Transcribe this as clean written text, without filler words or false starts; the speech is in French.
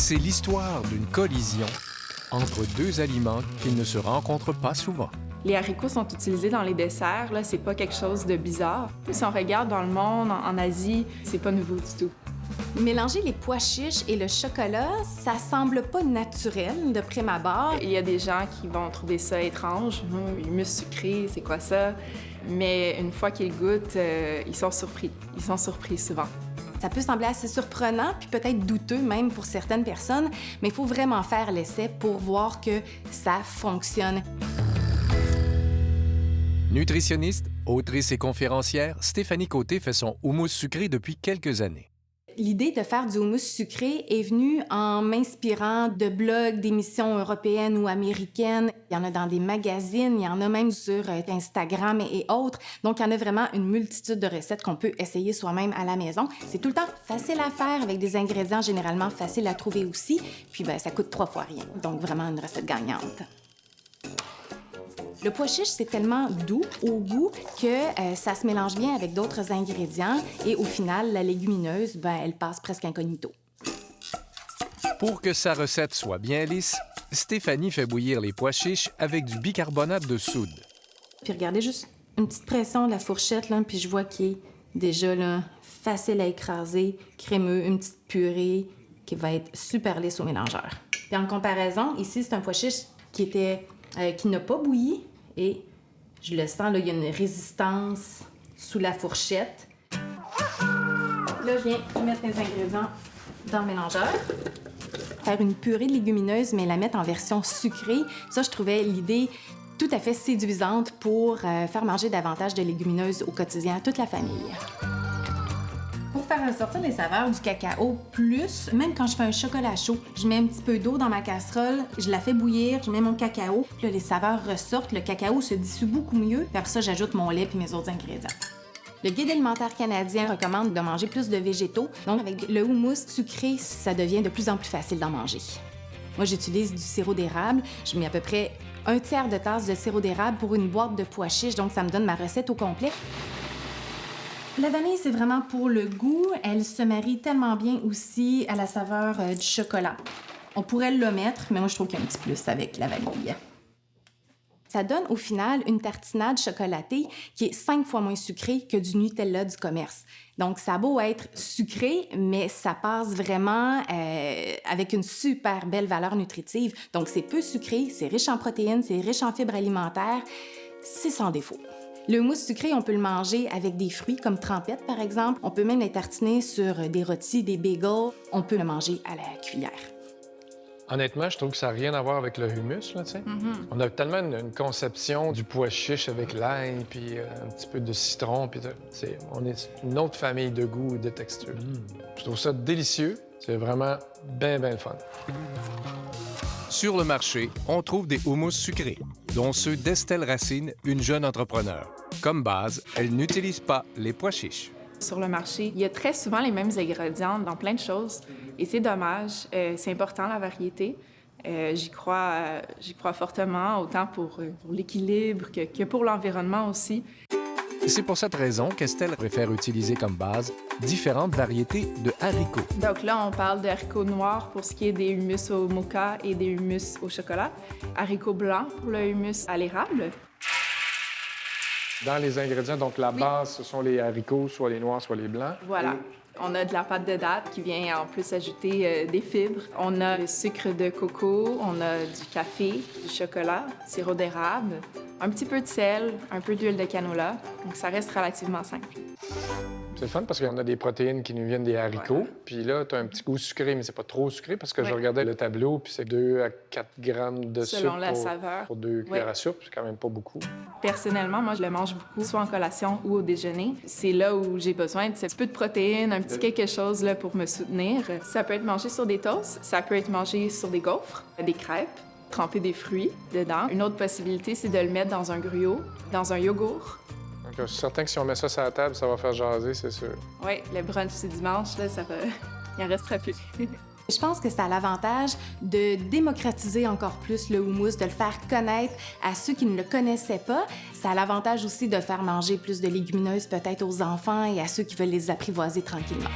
C'est l'histoire d'une collision entre deux aliments qui ne se rencontrent pas souvent. Les haricots sont utilisés dans les desserts, là, c'est pas quelque chose de bizarre. Si on regarde dans le monde, en Asie, c'est pas nouveau du tout. Mélanger les pois chiches et le chocolat, ça semble pas naturel de prime abord. Il y a des gens qui vont trouver ça étrange. Humus sucré, c'est quoi ça? Mais une fois qu'ils goûtent, ils sont surpris. Ils sont surpris souvent. Ça peut sembler assez surprenant, puis peut-être douteux même pour certaines personnes, mais il faut vraiment faire l'essai pour voir que ça fonctionne. Nutritionniste, autrice et conférencière, Stéphanie Côté fait son houmous sucré depuis quelques années. L'idée de faire du houmous sucré est venue en m'inspirant de blogs, d'émissions européennes ou américaines. Il y en a dans des magazines, il y en a même sur Instagram et autres. Donc, il y en a vraiment une multitude de recettes qu'on peut essayer soi-même à la maison. C'est tout le temps facile à faire avec des ingrédients généralement faciles à trouver aussi. Puis, ça coûte 3 fois rien. Donc, vraiment une recette gagnante. Le pois chiche, c'est tellement doux au goût que ça se mélange bien avec d'autres ingrédients et au final, la légumineuse, elle passe presque incognito. Pour que sa recette soit bien lisse, Stéphanie fait bouillir les pois chiches avec du bicarbonate de soude. Puis regardez juste une petite pression de la fourchette, là, puis je vois qu'il est déjà là, facile à écraser, crémeux, une petite purée qui va être super lisse au mélangeur. Puis en comparaison, ici, c'est un pois chiche qui n'a pas bouilli et je le sens, là, il y a une résistance sous la fourchette. Là, je viens mettre les ingrédients dans le mélangeur. Faire une purée de légumineuses, mais la mettre en version sucrée, ça, je trouvais l'idée tout à fait séduisante pour faire manger davantage de légumineuses au quotidien à toute la famille. Pour faire ressortir les saveurs du cacao, plus, même quand je fais un chocolat chaud, je mets un petit peu d'eau dans ma casserole, je la fais bouillir, je mets mon cacao, puis là, les saveurs ressortent, le cacao se dissout beaucoup mieux, puis après ça, j'ajoute mon lait puis mes autres ingrédients. Le Guide alimentaire canadien recommande de manger plus de végétaux, donc avec le houmous sucré, ça devient de plus en plus facile d'en manger. Moi, j'utilise du sirop d'érable, je mets à peu près 1/3 de tasse de sirop d'érable pour une boîte de pois chiches, donc ça me donne ma recette au complet. La vanille, c'est vraiment pour le goût. Elle se marie tellement bien aussi à la saveur du chocolat. On pourrait l'omettre, mais moi, je trouve qu'il y a un petit plus avec la vanille. Ça donne au final une tartinade chocolatée qui est 5 fois moins sucrée que du Nutella du commerce. Donc, ça a beau être sucré, mais ça passe vraiment avec une super belle valeur nutritive. Donc, c'est peu sucré, c'est riche en protéines, c'est riche en fibres alimentaires. C'est sans défaut. Le houmous sucré, on peut le manger avec des fruits comme trempette, par exemple. On peut même les tartiner sur des rôtis, des bagels. On peut le manger à la cuillère. Honnêtement, je trouve que ça n'a rien à voir avec le hummus, là, tu sais. On a tellement une conception du pois chiche avec l'ail, puis un petit peu de citron, puis on est une autre famille de goûts et de textures. Je trouve ça délicieux. C'est vraiment bien, bien le fun. Sur le marché, on trouve des houmous sucrés, dont ceux d'Estelle Racine, une jeune entrepreneure. Comme base, elle n'utilise pas les pois chiches. Sur le marché, il y a très souvent les mêmes ingrédients dans plein de choses. Et c'est dommage. C'est important, la variété. J'y crois fortement, autant pour l'équilibre que pour l'environnement aussi. C'est pour cette raison qu'Estelle préfère utiliser comme base différentes variétés de haricots. Donc là, on parle de haricots noirs pour ce qui est des hummus au mocha et des hummus au chocolat. Haricots blancs pour le hummus à l'érable. Dans les ingrédients, donc la base, ce sont les haricots, soit les noirs, soit les blancs. Voilà. On a de la pâte de date qui vient en plus ajouter des fibres. On a le sucre de coco, on a du café, du chocolat, sirop d'érable, un petit peu de sel, un peu d'huile de canola. Donc ça reste relativement simple. C'est le fun parce qu'on a des protéines qui nous viennent des haricots. Puis là, tu as un petit goût sucré, mais c'est pas trop sucré parce que je regardais le tableau, puis c'est 2 à 4 grammes de Selon sucre la saveur. pour 2 cuillères à soupe. C'est quand même pas beaucoup. Personnellement, moi, je le mange beaucoup, soit en collation ou au déjeuner. C'est là où j'ai besoin de ce petit peu de protéines, un petit quelque chose là, pour me soutenir. Ça peut être mangé sur des toasts, ça peut être mangé sur des gaufres, des crêpes, tremper des fruits dedans. Une autre possibilité, c'est de le mettre dans un gruau, dans un yogourt. Donc, je suis certain que si on met ça sur la table, ça va faire jaser, c'est sûr. Oui, le brunch c'est dimanche, là, ça va... Il en restera plus. Je pense que ça a l'avantage de démocratiser encore plus le houmous, de le faire connaître à ceux qui ne le connaissaient pas. Ça a l'avantage aussi de faire manger plus de légumineuses peut-être aux enfants et à ceux qui veulent les apprivoiser tranquillement.